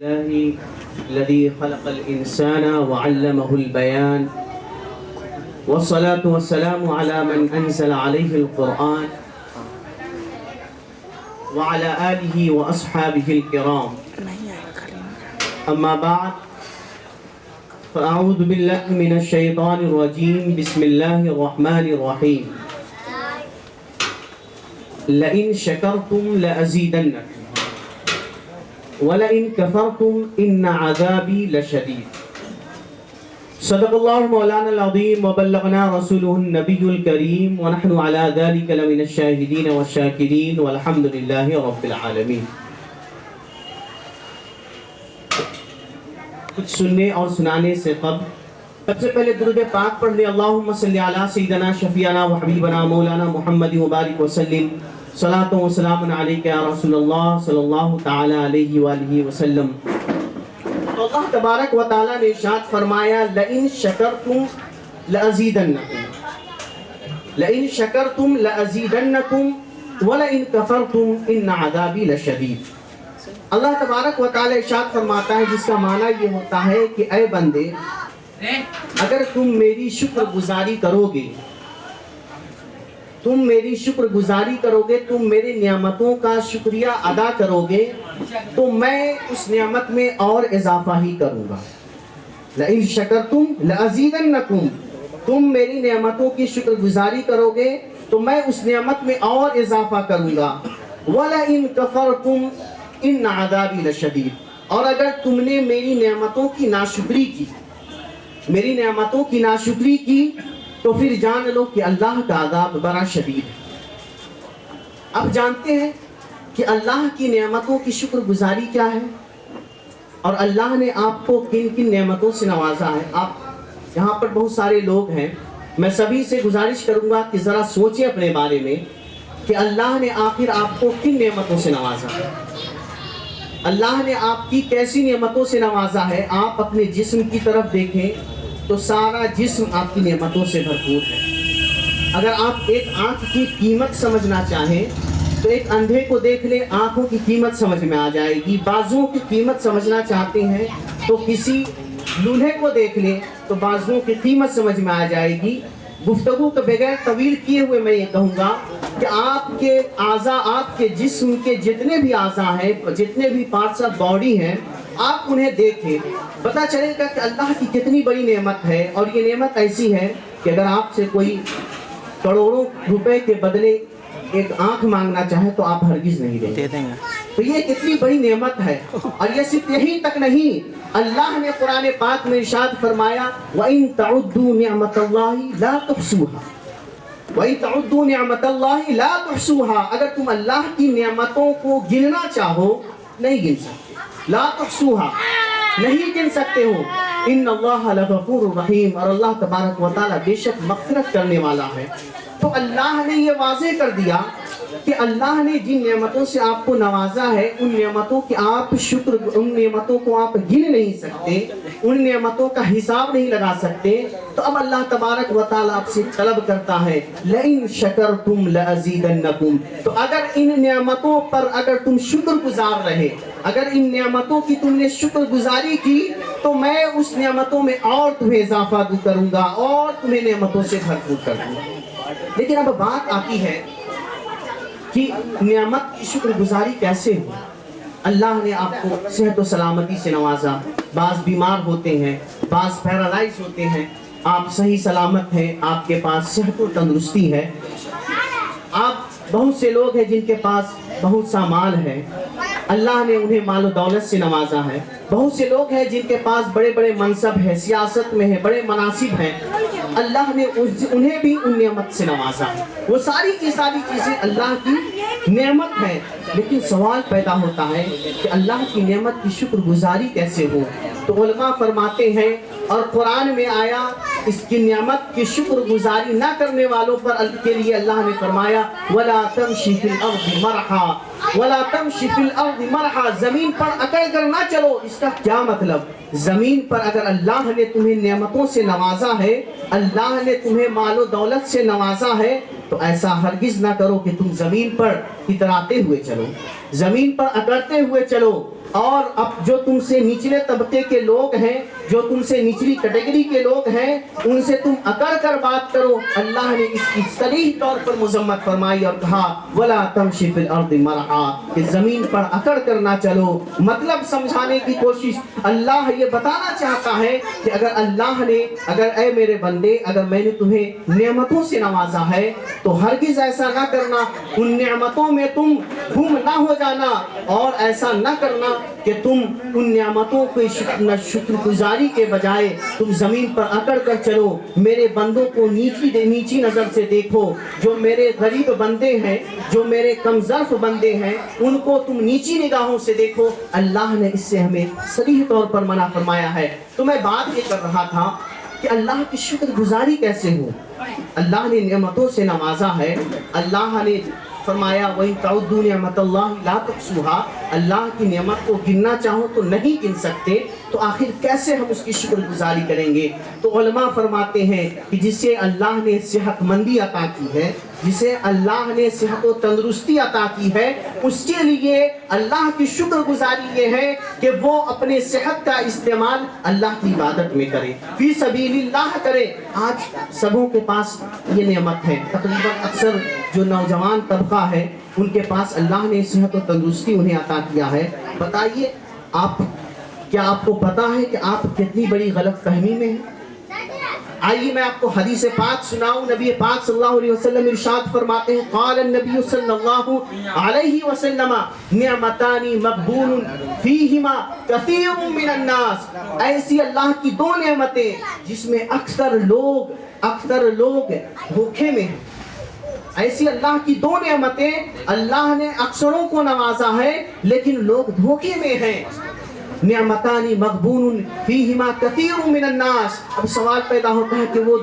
الذي خلق الإنسان وعلمه البيان والصلاة والسلام على من أنزل عليه القرآن وعلى آله وأصحابه الكرام. أما بعد فأعوذ بالله من الشيطان الرجيم. بسم الله الرحمن الرحيم. لئن شكرتم لأزيدنكم وَلَئِن كَفَرْتُمْ إِنَّ عَذَابِي لَشَدِيدٌ. صدق اللہ مولانا العظیم وبلغنا رسوله النبی الکریم ونحن على ذلك لمن الشاہدین والشاکرین والحمد للہ رب العالمین. کچھ سننے اور سنانے سے قبل سب سے پہلے درود پاک پڑھ لیں. اللہم صلی علی سیدنا شفیعنا وحبیبنا مولانا محمد مبارک وسلم. صلاۃ و سلام علیک یا رسول اللہ صلی اللہ تعالی علیہ وآلہ وسلم. تو اللہ تبارک و تعالی نے ارشاد فرمایا لئن شکرتم لازیدنکم لئن شکرتم لازیدنکم ولئن کفرتم ان عذابی لشدید. اللہ تبارک و تعالی ارشاد فرماتا ہے جس کا معنی یہ ہوتا ہے کہ اے بندے اگر تم میری شکر گزاری کرو گے تم میری شکر گزاری کرو گے تم میری نعمتوں کا شکریہ ادا کرو گے تو میں اس نعمت میں اور اضافہ ہی کروں گا. لئن شکرتم لازیدنکم تم میری نعمتوں کی شکر گزاری کرو گے تو میں اس نعمت میں اور اضافہ کروں گا. وَلَئِن كَفَرْتُمْ إِنَّ عَذَابِي لَشَدِيدٌ اور اگر تم نے میری نعمتوں کی ناشکری کی میری نعمتوں کی ناشکری کی تو پھر جان لو کہ اللہ کا عذاب بڑا شدید ہے. اب جانتے ہیں کہ اللہ کی نعمتوں کی شکر گزاری کیا ہے اور اللہ نے آپ کو کن کن نعمتوں سے نوازا ہے. آپ یہاں پر بہت سارے لوگ ہیں, میں سبھی سے گزارش کروں گا کہ ذرا سوچیں اپنے بارے میں کہ اللہ نے آخر آپ کو کن نعمتوں سے نوازا ہے. اللہ نے آپ کی کیسی نعمتوں سے نوازا ہے. آپ اپنے جسم کی طرف دیکھیں تو سارا جسم آپ کی نعمتوں سے بھرپور ہے. اگر آپ ایک آنکھ کی قیمت سمجھنا چاہیں تو ایک اندھے کو دیکھ لیں, آنکھوں کی قیمت سمجھ میں آ جائے گی. بازوؤں کی قیمت سمجھنا چاہتے ہیں تو کسی لولہے کو دیکھ لیں تو بازوؤں کی قیمت سمجھ میں آ جائے گی. گفتگو کے بغیر طویل کیے ہوئے میں یہ کہوں گا کہ آپ کے اعضاء آپ کے جسم کے جتنے بھی اعضاء ہیں جتنے بھی پارٹس آف باڈی ہیں آپ انہیں دیکھیں, پتہ چلے گا کہ اللہ کی کتنی بڑی نعمت ہے. اور یہ نعمت ایسی ہے کہ اگر آپ سے کوئی کروڑوں روپے کے بدلے ایک آنکھ مانگنا چاہے تو آپ ہرگز نہیں دیں گے. تو یہ کتنی بڑی نعمت ہے. اور یہ صرف یہی تک نہیں, اللہ نے قرآن پاک میں ارشاد فرمایا وَإِن تَعُدُّوا نِعْمَةَ اللَّهِ لَا تُحْصُوهَا وَإِن تَعُدُّوا نِعْمَةَ اللَّهِ لَا تُحْصُوهَا اگر تم اللہ کی نعمتوں کو گننا چاہو نہیں گن سکتے. لا تحصوها نہیں گن سکتے ہو. ان اللہ لغفور رحیم اور اللہ تبارک و تعالی بے شک مغفرت کرنے والا ہے. تو اللہ نے یہ واضح کر دیا کہ اللہ نے جن نعمتوں سے آپ کو نوازا ہے ان نعمتوں کی آپ شکر ان نعمتوں کو آپ گن نہیں سکتے, ان نعمتوں کا حساب نہیں لگا سکتے. تو اب اللہ تبارک و تعالی آپ سے طلب کرتا ہے لئن شکرتم لازیدنکم تو اگر ان نعمتوں پر اگر تم شکر گزار رہے اگر ان نعمتوں کی تم نے شکر گزاری کی تو میں اس نعمتوں میں اور تمہیں اضافہ کروں گا اور تمہیں نعمتوں سے بھرپور کر دوں گا. لیکن اب بات آتی ہے کہ نعمت کی شکر گزاری کیسے ہو. اللہ نے آپ کو صحت و سلامتی سے نوازا, بعض بیمار ہوتے ہیں بعض پیرالائز ہوتے ہیں, آپ صحیح سلامت ہیں, آپ کے پاس صحت و تندرستی ہے. آپ بہت سے لوگ ہیں جن کے پاس بہت سا مال ہے, اللہ نے انہیں مال و دولت سے نوازا ہے. بہت سے لوگ ہیں جن کے پاس بڑے بڑے منصب ہیں, سیاست میں ہیں, بڑے مناصب ہیں, اللہ نے انہیں بھی ان نعمت سے نوازا. وہ ساری چیزیں اللہ کی نعمت ہے. لیکن سوال پیدا ہوتا ہے کہ اللہ کی نعمت کی شکر گزاری کیسے ہو. تو علماء فرماتے ہیں اور قرآن میں آیا اس کی نعمت کی شکر گزاری نہ کرنے والوں پر کے لیے اللہ نے فرمایا وَلَا تَمْشِ فِي الْأَرْضِ مَرْحًا وَلَا تَمْشِ فِي الْأَرْضِ مَرْحًا زمین پر اکڑ کر نہ چلو. اس کا کیا مطلب؟ زمین پر اگر اللہ نے تمہیں نعمتوں سے نوازا ہے, اللہ نے تمہیں مال و دولت سے نوازا ہے تو ایسا ہرگز نہ کرو کہ تم زمین پر اتراتے ہوئے چلو. जमीन पर अकड़ते हुए चलो, और अब जो तुमसे निचले तबके के लोग हैं, जो तुमसे निचली कैटेगरी के लोग हैं, उनसे तुम अकड़ कर बात करो। अल्लाह ने इसकी सरीह तौर पर मुजम्मत फरमाई और कहा वला तमशी फिल अर्दि मरहा, कि जमीन पर अकड़ कर ना चलो। मतलब समझाने की कोशिश, अल्लाह ये बताना चाहता है कि अगर अल्लाह ने, अगर ऐ मेरे बंदे, अगर मैंने तुम्हें नेमतों से नवाजा है तो हरगिज ऐसा ना करना, उन नेमतों में तुम गुम ना हो जाना, और ऐसा ना करना कि तुम उन नेमतों के शुक्रगुजारी के बजाय तुम जमीन पर अकड़ कर चलो। मेरे बंदों को नीची नजर से देखो, जो मेरे गरीब बंदे हैं, जो मेरे कमजर्फ बंदे हैं, उनको तुम नीची निगाहों से देखो। अल्लाह ने इससे हमें सरीह तौर पर मना फरमाया है। तो मैं बात ये कर रहा था कि अल्लाह की शुक्रगुजारी कैसे हो। अल्लाह ने नेमतों से नवाजा है। अल्लाह ने फरमाया वही तउद्दू निअमतल्लाहि ला तुहसूहा, अल्लाह की नेमत को गिनना चाहो तो नहीं गिन सकते, तो आखिर कैसे हम उसकी शुक्रगुजारी करेंगे। तो उलमा फरमाते हैं कि जिसे अल्लाह ने सेहतमंदी अता की है, जिसे अल्लाह ने सेहत और तंदुरुस्ती अता की है, उसके लिए अल्लाह की शुक्रगुजारी ये है कि वो अपने सेहत का इस्तेमाल अल्लाह की इबादत में करे, फी सबीलिल्लाह करे। आज सबों के पास ये नेमत है, तकरीबन अक्सर जो नौजवान तबका है उनके पास अल्लाह ने सेहत और तंदुरुस्ती उन्हें अता किया है। बताइए आप, क्या आपको पता है कि आप कितनी बड़ी गलत फहमी में हैं? आइए मैं आपको हदीस पाक सुनाऊं। नबी पाक सल्लल्लाहु अलैहि वसल्लम इरशाद फरमाते हैं, क़ाल नबी सल्लल्लाहु अलैहि वसल्लम निअमतानी मक़बूनुन फ़ीहिमा कसीरुम मिनन नास। ऐसी अल्लाह की दो नेमतें जिसमें अक्सर लोग धोखे में हैं। ऐसी अल्लाह की दो नेमतें, अल्लाह ने अक्सरों को नवाजा है लेकिन लोग धोखे में हैं। निअमतानी मक़बूनुन फ़ीहिमा कसीरुम मिनन नास। अब सवाल पैदा होता है कि वो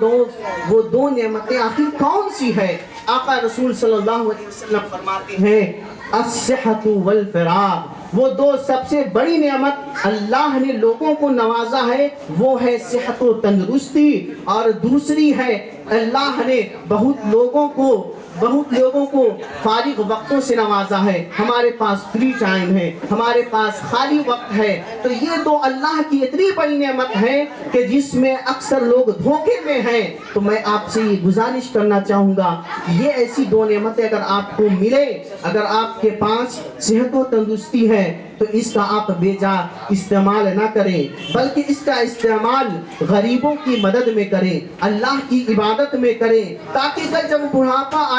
दो नेमतें आखिर कौन सी है। आका रसूल सल्लल्लाहु अलैहि वसल्लम फरमाते हैं अस्सिहतु वल फ़राग़। वो दो सबसे बड़ी नेमत अल्लाह ने लोगों को नवाजा है, वो है सेहत और तंदुरुस्ती, और दूसरी है अल्लाह ने बहुत लोगों को फारिग वक्तों से नवाजा है। हमारे पास फ्री टाइम है, हमारे पास खाली वक्त है। तो ये दो अल्लाह की इतनी बड़ी नेमत है कि जिसमें अक्सर लोग धोखे में हैं। तो मैं आपसे ये गुजारिश करना चाहूँगा, ये ऐसी दो नेमतें अगर आपको मिले, अगर आपके पास सेहत और तंदुरुस्ती है, तो इसका आप बेजा इस्तेमाल ना करें, बल्कि इसका इस्तेमाल गरीबों की मदद में करें, अल्लाह की इबादत में करें, ताकि जब बुढ़ापा आए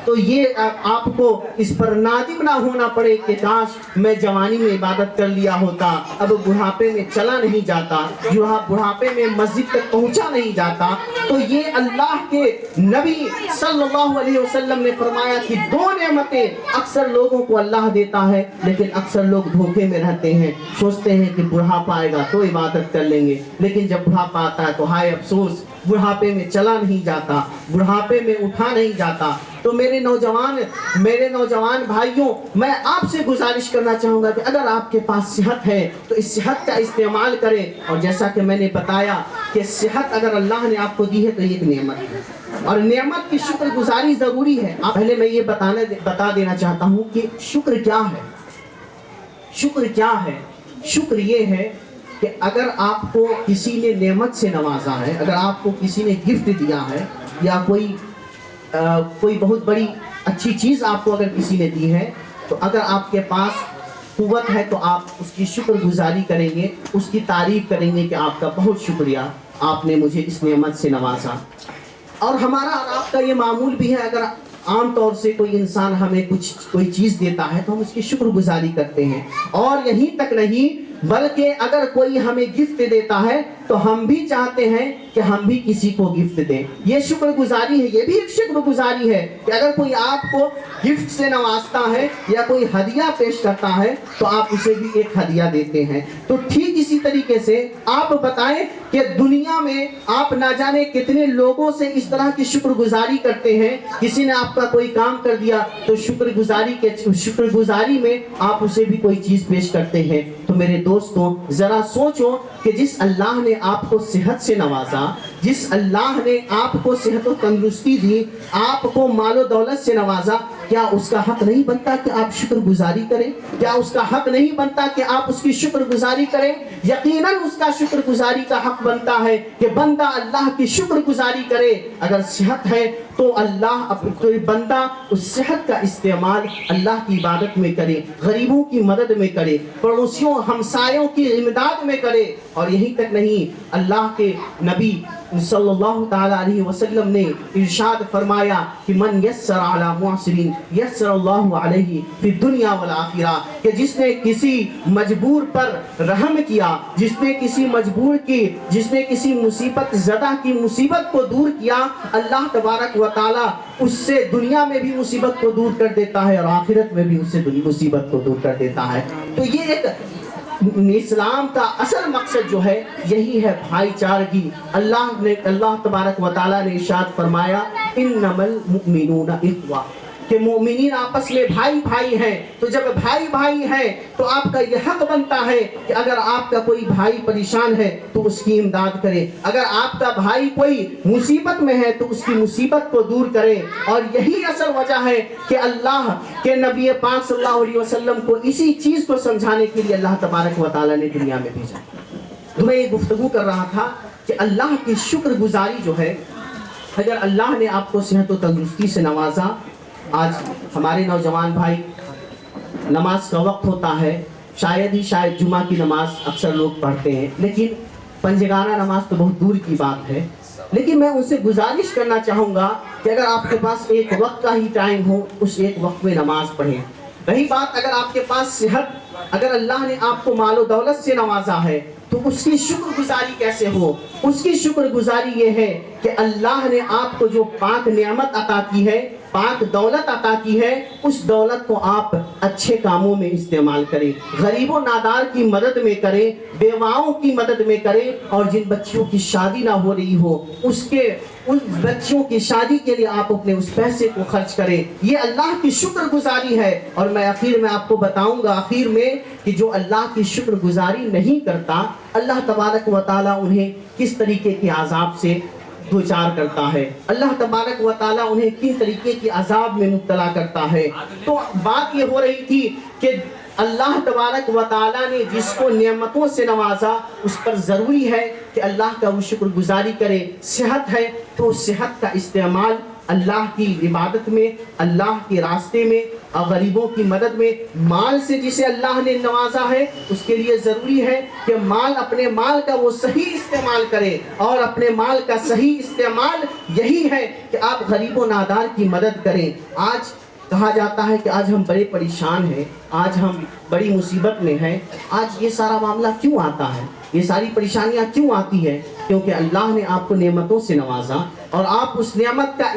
तो ये आपको इस पर नादिम ना होना पड़े कि काश मैं जवानी में इबादत कर लिया होता, अब बुढ़ापे में चला नहीं जाता, बुढ़ापे में मस्जिद तक पहुंचा नहीं जाता। तो ये अल्लाह के नबी सल्लल्लाहु अलैहि वसल्लम ने फरमाया कि दो नेमतें अक्सर लोगों को अल्लाह देता है, लेकिन अक्सर लोग धोखे में रहते हैं, सोचते हैं कि बुढ़ापा आएगा तो इबादत कर लेंगे, लेकिन जब बुढ़ापा आता है तो हाय अफसोस, बुढ़ापे में चला नहीं जाता, बुढ़ापे में उठा नहीं जाता। तो मेरे नौजवान भाइयों, मैं आपसे गुजारिश करना चाहूँगा कि अगर आपके पास सेहत है तो इस सेहत का इस्तेमाल करें। और जैसा कि मैंने बताया कि सेहत अगर अल्लाह ने आपको दी है तो ये एक नेमत है, और नेमत की शुक्रगुजारी ज़रूरी है। पहले मैं ये बता देना चाहता हूँ कि शुक्र क्या है। शुक्र ये है कि अगर आपको किसी ने नेमत से नवाजा है, अगर आपको किसी ने गिफ्ट दिया है, या कोई बहुत बड़ी अच्छी चीज़ आपको अगर किसी ने दी है, तो अगर आपके पास कुव्वत है तो आप उसकी शुक्रगुजारी करेंगे, उसकी तारीफ़ करेंगे कि आपका बहुत शुक्रिया, आपने मुझे इस नेमत से नवाजा। और हमारा आपका ये मामूल भी है, अगर आम तौर से कोई इंसान हमें कोई चीज़ देता है तो हम उसकी शुक्रगुजारी करते हैं। और यहीं तक नहीं, बल्कि अगर कोई हमें गिफ्ट देता है तो हम भी चाहते हैं कि हम भी किसी को गिफ्ट दें। ये शुक्रगुजारी है, ये भी एक शुक्रगुजारी है कि अगर कोई आपको गिफ्ट से नवाजता है या कोई हदिया पेश करता है तो आप उसे भी एक हदिया देते हैं। तो ठीक इसी तरीके से आप बताएं कि दुनिया में आप ना जाने कितने लोगों से इस तरह की शुक्रगुजारी करते हैं। किसी ने आपका कोई काम कर दिया तो शुक्रगुजारी में आप उसे भी कोई चीज़ पेश करते हैं। तो मेरे दोस्तों, ज़रा सोचो कि जिस अल्लाह ने आपको सेहत से नवाजा, جس اللہ نے آپ کو صحت و تندرستی دی، آپ کو مال و دولت سے نوازا، کیا اس کا حق نہیں بنتا کہ آپ شکر گزاری کریں؟ کیا اس کا حق نہیں بنتا کہ آپ اس کی شکر گزاری کریں؟ یقیناً اس کا شکر گزاری کا حق بنتا ہے کہ بندہ اللہ کی شکر گزاری کرے۔ اگر صحت ہے تو کوئی بندہ اس صحت کا استعمال اللہ کی عبادت میں کرے، غریبوں کی مدد میں کرے، پڑوسیوں ہمسایوں کی امداد میں کرے۔ اور یہی تک نہیں، اللہ کے نبی صلی اللہ تعالی علیہ وسلم نے ارشاد فرمایا کہ من یسر علی معسرین یسر اللہ علیہ فی الدنیا والآخرہ، کہ جس نے کسی مجبور پر رحم کیا، جس نے کسی مجبور کی، جس نے کسی مصیبت زدہ کی مصیبت کو دور کیا، اللہ تبارک و تعالی اس سے دنیا میں بھی مصیبت کو دور کر دیتا ہے اور آخرت میں بھی اس سے مصیبت کو دور کر دیتا ہے۔ تو یہ ایک اسلام کا اصل مقصد جو ہے یہی ہے بھائی چارگی۔ اللہ تبارک و تعالیٰ نے ارشاد فرمایا انما المؤمنون اخوہ، کہ مومنین آپس میں بھائی بھائی ہیں۔ تو جب بھائی بھائی ہیں تو آپ کا یہ حق بنتا ہے کہ اگر آپ کا کوئی بھائی پریشان ہے تو اس کی امداد کرے، اگر آپ کا بھائی کوئی مصیبت میں ہے تو اس کی مصیبت کو دور کرے۔ اور یہی اصل وجہ ہے کہ اللہ کے نبی پاک صلی اللہ علیہ وسلم کو اسی چیز کو سمجھانے کے لیے اللہ تبارک و تعالیٰ نے دنیا میں بھیجا۔ تو میں یہ گفتگو کر رہا تھا کہ اللہ کی شکر گزاری جو ہے، اگر اللہ نے آپ کو صحت و تندرستی سے نوازا، آج ہمارے نوجوان بھائی نماز کا وقت ہوتا ہے، شاید جمعہ کی نماز اکثر لوگ پڑھتے ہیں، لیکن پنجگانہ نماز تو بہت دور کی بات ہے۔ لیکن میں ان سے گزارش کرنا چاہوں گا کہ اگر آپ کے پاس ایک وقت کا ہی ٹائم ہو، اس ایک وقت میں نماز پڑھیں۔ رہی بات اگر آپ کے پاس صحت، اگر اللہ نے آپ کو مال و دولت سے نوازا ہے تو اس کی شکر گزاری کیسے ہو؟ اس کی شکر گزاری یہ ہے کہ اللہ نے آپ کو جو پاک نعمت عطا کی ہے، پاک دولت عطا کی ہے، اس دولت کو آپ اچھے کاموں میں استعمال کریں، غریب و نادار کی مدد میں کریں، بیواؤں کی مدد میں کریں، اور جن بچیوں کی شادی نہ ہو رہی ہو ان بچیوں کی شادی کے لیے آپ اپنے اس پیسے کو خرچ کریں۔ یہ اللہ کی شکر گزاری ہے۔ اور میں آخر میں آپ کو بتاؤں گا کہ جو اللہ کی شکر گزاری نہیں کرتا، اللہ تبارک و تعالیٰ انہیں کس طریقے کے عذاب سے دوچار کرتا ہے، اللہ تبارک و تعالیٰ انہیں کس طریقے کی عذاب میں مبتلا کرتا ہے۔ تو بات یہ ہو رہی تھی کہ اللہ تبارک و تعالیٰ نے جس کو نعمتوں سے نوازا، اس پر ضروری ہے کہ اللہ کا وہ شکر گزاری کرے۔ صحت ہے تو صحت کا استعمال اللہ کی عبادت میں، اللہ کے راستے میں، اور غریبوں کی مدد میں، مال سے جسے اللہ نے نوازا ہے اس کے لیے ضروری ہے کہ اپنے مال کا وہ صحیح استعمال کرے۔ اور اپنے مال کا صحیح استعمال یہی ہے کہ آپ غریب و نادار کی مدد کریں۔ آج کہا جاتا ہے کہ آج ہم بڑے پریشان ہیں، آج ہم بڑی مصیبت میں ہیں۔ آج یہ سارا معاملہ کیوں آتا ہے؟ یہ ساری پریشانیاں کیوں آتی ہے؟ کیونکہ اللہ نے آپ کو نعمتوں سے نوازا اور آپ اس نعمت کا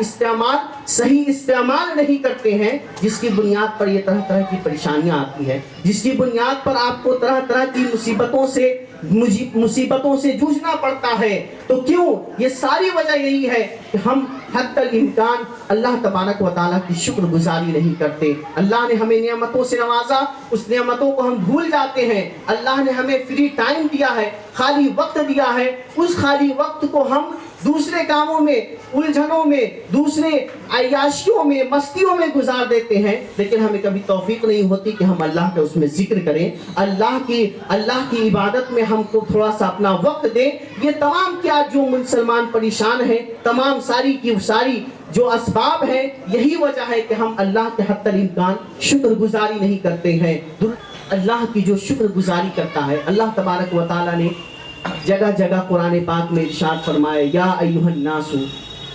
صحیح استعمال نہیں کرتے ہیں، جس کی بنیاد پر یہ طرح طرح کی پریشانیاں آتی ہیں، جس کی بنیاد پر آپ کو طرح طرح کی مصیبتوں سے جوجھنا پڑتا ہے۔ تو کیوں؟ یہ ساری وجہ یہی ہے کہ ہم حتی الامکان اللہ تبارک و تعالیٰ کی شکر گزاری نہیں کرتے۔ اللہ نے ہمیں نعمتوں سے نوازا، اس نعمتوں کو ہم بھول جاتے ہیں۔ اللہ نے ہمیں فری ٹائم دیا ہے، خالی وقت دیا ہے، اس خالی وقت کو ہم دوسرے کاموں میں، الجھنوں میں، دوسرے عیاشیوں میں، مستیوں میں گزار دیتے ہیں، لیکن ہمیں کبھی توفیق نہیں ہوتی کہ ہم اللہ کا اس میں ذکر کریں، اللہ کی عبادت میں ہم کو تھوڑا سا اپنا وقت دیں۔ یہ تمام کیا جو مسلمان پریشان ہیں، تمام ساری کی ساری جو اسباب ہیں، یہی وجہ ہے کہ ہم اللہ کے حتی الامکان شکر گزاری نہیں کرتے ہیں۔ اللہ کی جو شکر گزاری کرتا ہے، اللہ تبارک و تعالیٰ نے جگہ جگہ قرآن پاک میں ارشاد فرمائے یا ایھا الناس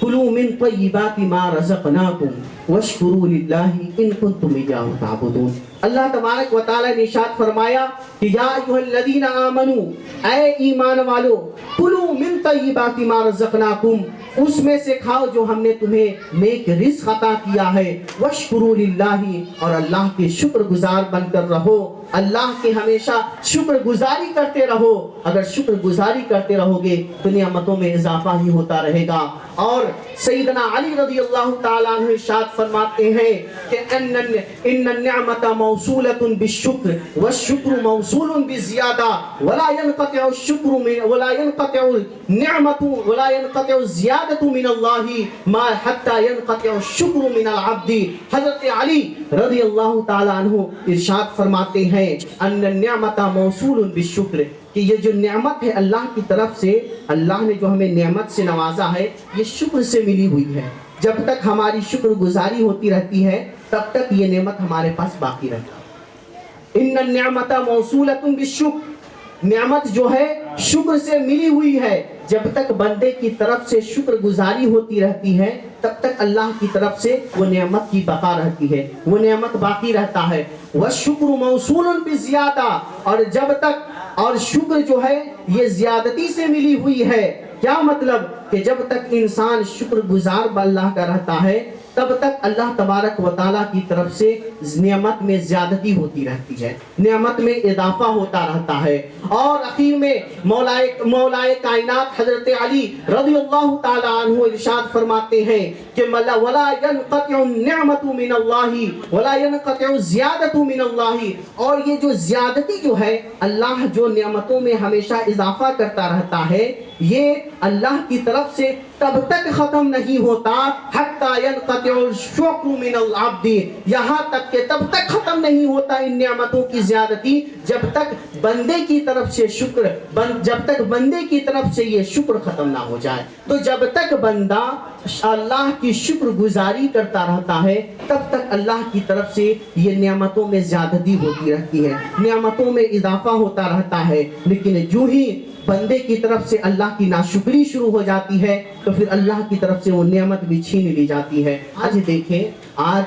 کلوا من طیبات ما رزقناکم واشکروا للہ ان کنتم ایاہ تعبدون۔ اللہ تبارک و تعالیٰ نے ارشاد فرمایا کہ یا ایھا الذین آمنوا، اے ایمان والو، کلوا من طیبات ما رزقناکم، اس میں سے کھاؤ جو ہم نے تمہیں نیک رزق عطا کیا ہے، واشکروا للہ، اور اللہ کے شکر گزار بن کر رہو، اللہ کے ہمیشہ شکر گزاری کرتے رہو۔ اگر شکر گزاری کرتے رہو گے تو نعمتوں میں اضافہ ہی ہوتا رہے گا۔ اور سیدنا علی رضی اللہ تعالیٰ عنہ ارشاد فرماتے ہیں کہ ان النعمت मौसूलतुन बिश्शुक्र वश्शुक्र मौसूलुन बिज़ियादा वला यनक़तिउ शुक्र मिन वला यनक़तिउ निअमतु वला यनक़तिउ ज़ियादतु मिनल्लाहि मा हत्ता यनक़तिउ शुक्र मिनल अब्दी। हज़रत अली रज़ियल्लाहु ताला अन्हु इरशाद फरमाते हैं अन्न निअमता मौसूलुन बिश्शुक्र, कि ये जो नेमत है अल्लाह की तरफ से, अल्लाह ने जो हमें नेमत से नवाजा है ये शुक्र से मिली हुई है। जब तक हमारी शुक्रगुजारी होती रहती है तब तक ये नेमत हमारे पास बाकी रहती है। इन्न निअमता मौसूलतुन बिश्शुक्र, नेमत जो है शुक्र से मिली हुई है। जब तक बंदे की तरफ से शुक्रगुजारी होती रहती है तब तक अल्लाह की तरफ से वो नेमत की बका रहती है, वो नेमत बाकी रहता है। वश्शुक्र मौसूलुन बिज़ियादा, और जब तक और शुक्र जो है ये ज्यादती से मिली हुई है। क्या मतलब कि जब तक इंसान शुक्रगुजार अल्लाह का रहता है तब तक अल्लाह तबारक व तआला की तरफ से नियमत में ज्यादती होती रहती है, नियमत में इजाफा होता रहता है। और आखिर में मौलाए कायनात हजरत अली रज़ियल्लाहु ताला अन्हु इरशाद फरमाते हैं कि वला यनक़तिउ निअमतु मिनल्लाहि वला यनक़तिउ ज़ियादतु मिनल्लाहि, और ये जो ज्यादती जो है अल्लाह जो नियमतों में हमेशा इजाफा करता रहता है ये अल्लाह की तरफ से तब तक खत्म नहीं होता हत्ता यनक़तिउ शुक्र मिनल अब्दी, यहाँ तक के तब तक खत्म नहीं होता इन नियामतों की ज्यादती जब तक बंदे की तरफ से जब तक बंदे की तरफ से ये शुक्र खत्म ना हो जाए। तो जब तक बंदा अल्लाह की शुक्रगुजारी करता रहता है तब तक अल्लाह की तरफ से ये नियामतों में ज्यादती होती रहती है, नियामतों में इजाफा होता रहता है। लेकिन जो ही बंदे की तरफ से अल्लाह की नाशुक्री शुरू हो जाती है तो फिर अल्लाह की तरफ से वो नेमत भी छीन ली जाती है। आज देखें, आज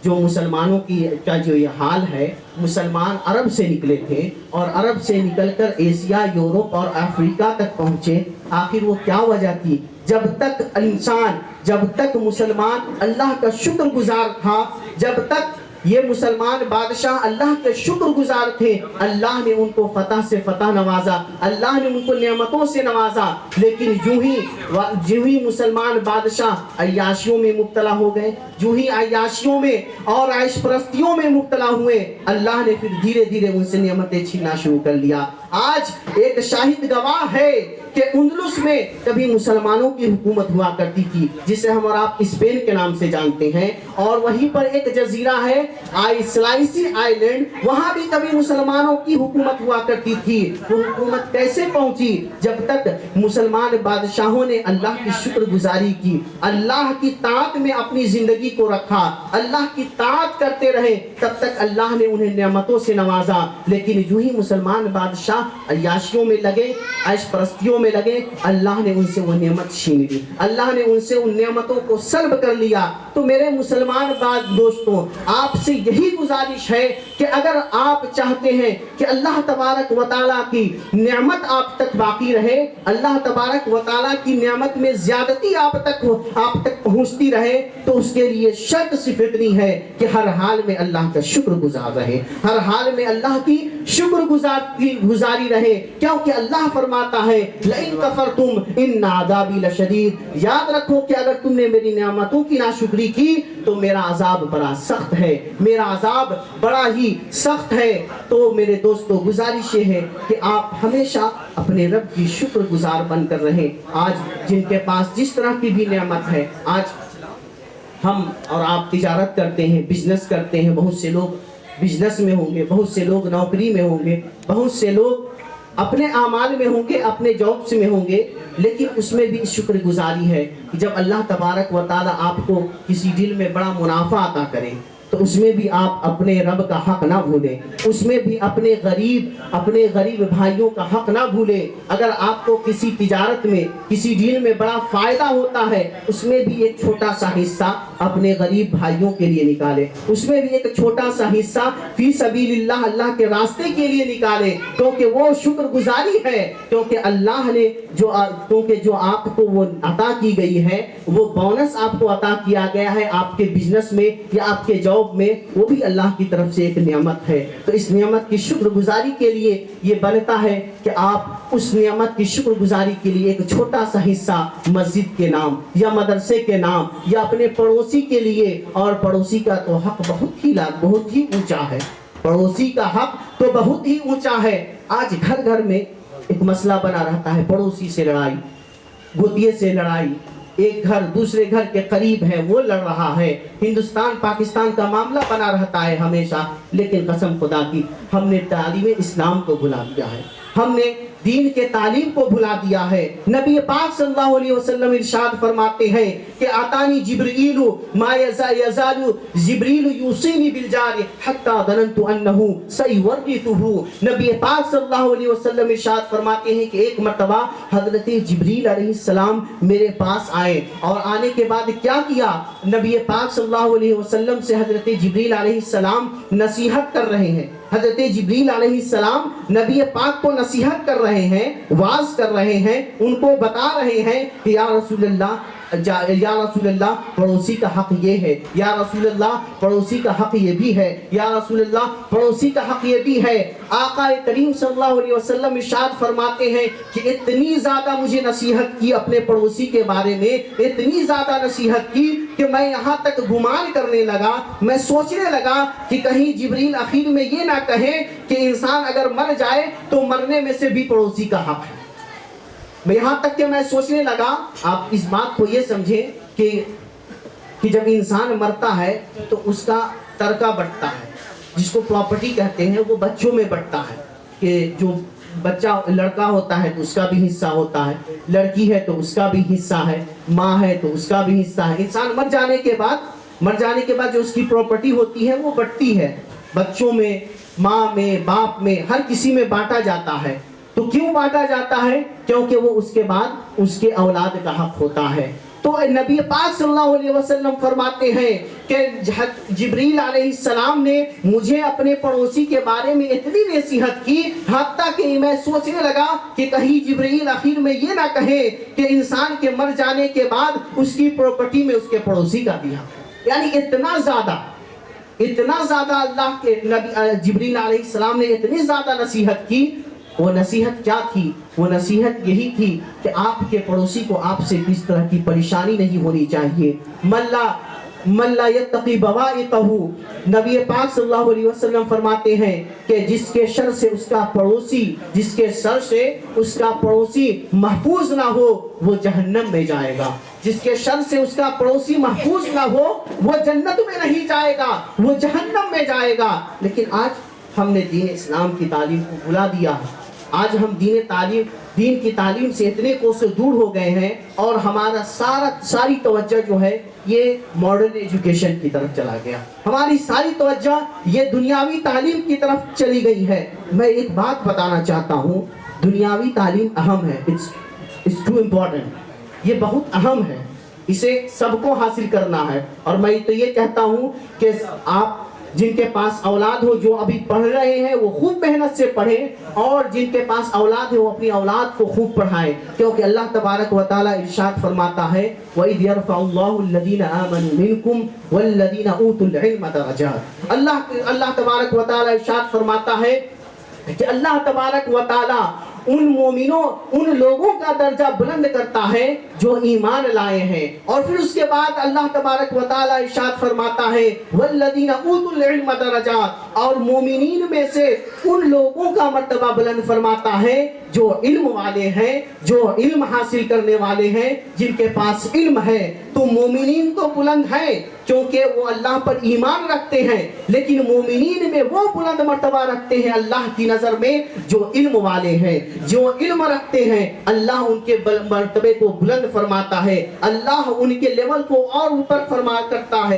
जो मुसलमानों की का जो ये हाल है, मुसलमान अरब से निकले थे और अरब से निकलकर एशिया, यूरोप और अफ्रीका तक पहुंचे। आखिर वो क्या वजह थी? जब तक मुसलमान अल्लाह का शुक्रगुजार था, जब तक ये मुसलमान बादशाह अल्लाह के शुक्रगुजार थे, अल्लाह ने उनको फतह से फतह नवाजा, अल्लाह ने उनको नेमतों से नवाजा। लेकिन जो ही मुसलमान बादशाह अय्याशियों में मुब्तला हो गए, जो ही अय्याशियों में और ऐश परस्तियों में मुब्तला हुए, अल्लाह ने फिर धीरे धीरे उनसे नेमतें छीनना शुरू कर लिया। आज एक शाहिद गवाह है कि उंदलुस में कभी मुसलमानों की हुकूमत हुआ करती थी, जिसे हम और आप स्पेन के नाम से जानते हैं, और वहीं पर एक जजीरा है स्लाइसी आइलैंड, वहां भी कभी मुसलमानों की हुकूमत हुआ करती थी। वो हुकूमत कैसे पहुंची? जब तक मुसलमान बादशाहों ने अल्लाह की शुक्रगुजारी की, अल्लाह की ताअत में अपनी जिंदगी को रखा, अल्लाह की ताअत करते रहे, तब तक अल्लाह ने उन्हें नेमतों से नवाजा। लेकिन जो ही मुसलमान बादशाह अय्याशियों में लगे, ऐश परस्तियों में लगे, अल्लाह ने उनसे वो नेमत छीन ली, अल्लाह ने उनसे उन नेमतों को सल्ब कर लिया। तो मेरे मुसलमान दोस्तों, आपसे यही गुजारिश है कि अगर आप चाहते हैं कि अल्लाह तबारक व तआला की नेमत आप तक बाकी रहे, अल्लाह तबारक व तआला की नेमत में ज्यादती आप तक पहुंचती रहे, तो उसके लिए शर्त सिर्फ इतनी है कि हर हाल में अल्लाह का शुक्रगुजार रहे, हर हाल में अल्लाह की शुक्रगुजारी रहे। क्योंकि अल्लाह फरमाता है लइन कफरतुम इन्ना अज़ाबी लशदीद, याद रखो कि अगर तुमने मेरी नेमतों की नाशुक्री की तो मेरा अजाब बड़ा सख्त है, मेरा अजाब बड़ा ही सख्त है। तो मेरे दोस्तों, गुजारिश ये है कि आप हमेशा अपने रब की शुक्रगुजार बनकर रहें। आज जिनके पास जिस तरह की भी नेमत है, आज हम और आप तिजारत करते हैं, बिजनेस करते हैं, बहुत से लोग बिजनेस में होंगे, बहुत से लोग नौकरी में होंगे, बहुत से लोग अपने आमाल में होंगे, अपने जॉब्स में होंगे, लेकिन उसमें भी शुक्रगुजारी है कि जब अल्लाह तबारक व तआला आपको किसी डील में बड़ा मुनाफा अता करे तो उसमें भी आप अपने रब का हक ना भूलें, उसमें भी अपने गरीब भाइयों का हक ना भूलें। अगर आपको किसी तिजारत में, किसी डील में बड़ा फायदा होता है, उसमें भी एक छोटा सा हिस्सा अपने गरीब भाइयों के लिए निकालें, उसमें भी एक छोटा सा हिस्सा फी सबीलिल्लाह, अल्लाह के रास्ते के लिए निकालें, क्योंकि वो शुक्रगुजारी है। क्योंकि अल्लाह ने जो आपको वो अता की गई है, वो बोनस आपको अता किया गया है आपके बिजनेस में या आपके जॉब जॉब में, वो भी अल्लाह की तरफ से एक नियामत है। तो इस नियामत की शुक्रगुजारी के लिए ये बनता है कि आप उस नियामत की शुक्रगुजारी के लिए एक छोटा सा हिस्सा मस्जिद के नाम या मदरसे के नाम या अपने पड़ोसी के लिए, और पड़ोसी का तो हक बहुत ही ऊंचा है, पड़ोसी का हक तो बहुत ही ऊंचा है। आज घर घर में एक मसला बना रहता है, पड़ोसी से लड़ाई, गोतिये से लड़ाई, एक घर दूसरे घर के करीब है वो लड़ रहा है, हिंदुस्तान पाकिस्तान का मामला बना रहता है हमेशा। लेकिन कसम खुदा की हमने तालीम इस्लाम को भुला दिया है, हमने दीन के तालीम को भुला दिया है। नबी पाक सल्लल्लाहु अलैहि वसल्लम इरशाद फरमाते हैं कि आतानी जिब्रीलु मा यज़ालु जिब्रीलु यूसीनी बिल जारि हत्ता दनंतु अन्नहु सयवर्रिथुहु। नबी पाक सल्लल्लाहु अलैहि वसल्लम इरशाद फरमाते हैं कि एक मर्तबा हजरत जिब्रील अलैहिस्सलाम मेरे पास आए, और आने के बाद क्या किया, नबी पाक सल्लल्लाहु अलैहि वसल्लम से हजरत जिब्रील अलैहिस्सलाम नसीहत कर रहे हैं। हजरत जिब्रील अलैहिस्सलाम नबी पाक को नसीहत कर रहे हैं, वाज कर रहे हैं, उनको बता रहे हैं कि या रसूलल्लाह पड़ोसी का हक ये है, या रसूलल्लाह पड़ोसी का हक ये भी है, या रसूलल्लाह पड़ोसी का हक ये भी है। आका करीम सल्लल्लाहु अलैहि वसल्लम इरशाद फरमाते हैं कि इतनी ज्यादा मुझे नसीहत की अपने पड़ोसी के बारे में, इतनी ज्यादा नसीहत की कि मैं यहाँ तक गुमान करने लगा, मैं सोचने लगा कि कहीं जिब्रील आखिर में ये ना कहे कि इंसान अगर मर जाए तो मरने में से भी पड़ोसी का हक है। मैं यहाँ तक कि मैं सोचने लगा, आप इस बात को ये समझें कि जब इंसान मरता है तो उसका तरका बढ़ता है, जिसको प्रॉपर्टी कहते हैं, वो बच्चों में बढ़ता है कि जो बच्चा लड़का होता है तो उसका भी हिस्सा होता है, लड़की है तो उसका भी हिस्सा है, माँ है तो उसका भी हिस्सा है। इंसान मर जाने के बाद जो उसकी प्रॉपर्टी होती है वो बढ़ती है, बच्चों में, माँ में, बाप में, हर किसी में बांटा जाता है। तो क्यों बांटा जाता है? क्योंकि वो उसके बाद उसके औलाद का हक होता है। तो नबी पाक सल्लल्लाहु अलैहि वसल्लम फरमाते हैं कि जिब्रील अलैहिस्सलाम ने मुझे अपने पड़ोसी के बारे में इतनी नसीहत की, हत्ता कि मैं सोचने लगा कि कहीं जिब्रील आखिर में ये ना कहे कि इंसान के मर जाने के बाद उसकी प्रॉपर्टी में उसके पड़ोसी का भी हक। यानी इतना ज्यादा अल्लाह के नबी जिब्रील अलैहिस्सलाम ने इतनी ज्यादा नसीहत की। वो नसीहत क्या थी? वो नसीहत यही थी कि आपके पड़ोसी को आपसे किस तरह की परेशानी नहीं होनी चाहिए। मल्ला यत्तकी बवाइक़हु, नबी पाक सल्लल्लाहु अलैहि वसल्लम फरमाते हैं कि जिसके शर से उसका पड़ोसी महफूज ना हो वो जहन्नम में जाएगा। जिसके शर से उसका पड़ोसी महफूज ना हो वो जन्नत में नहीं जाएगा, वो जहन्नम में जाएगा। लेकिन आज हमने दीन इस्लाम की तालीम को भुला दिया है। आज हम दीन की तालीम से इतने कोसों दूर हो गए हैं और हमारा सारी तवज्जो जो है ये मॉडर्न एजुकेशन की तरफ चला गया। हमारी सारी तवज्जो ये दुनियावी तालीम की तरफ चली गई है। मैं एक बात बताना चाहता हूँ, दुनियावी तालीम अहम है, इट्स टू इम्पोर्टेंट, ये बहुत अहम है, इसे सबको हासिल करना है। और मैं तो ये कहता हूँ कि आप जिनके पास औलाद हो, जो अभी पढ़ रहे हैं, वो खूब मेहनत से पढ़ें, और जिनके पास औलाद है वो अपनी औलाद को खूब पढ़ाएं, क्योंकि अल्लाह तबारक व तआला इरशाद फरमाता है वइज़ यरफ़अुल्लाहु अल्लज़ीना आमनू मिनकुम वल्लज़ीना ऊतुल इल्म दरजात। अल्लाह तबारक व तआला इरशाद फरमाता है कि अल्लाह तबारक व तआला उन मोमिनों, उन लोगों का दर्जा बुलंद करता है जो ईमान लाए हैं। और फिर उसके बाद अल्लाह तबारक व तआला इरशाद फरमाता है वल्लज़ीना ऊतुल इल्म दरजात, और मोमिनीन में से उन लोगों का मर्तबा बुलंद फरमाता है जो इल्म वाले हैं, जो इल्म हासिल करने वाले हैं, जिनके पास इल्म है। तो मोमिनीन तो बुलंद है क्योंकि वो अल्लाह पर ईमान रखते हैं, लेकिन मोमिनीन में वो बुलंद मर्तबा रखते हैं अल्लाह की नज़र में जो इल्म वाले हैं, जो इल्म रखते हैं। अल्लाह उनके मर्तबे को बुलंद फरमाता है, अल्लाह उनके लेवल को और ऊपर फरमा करता है।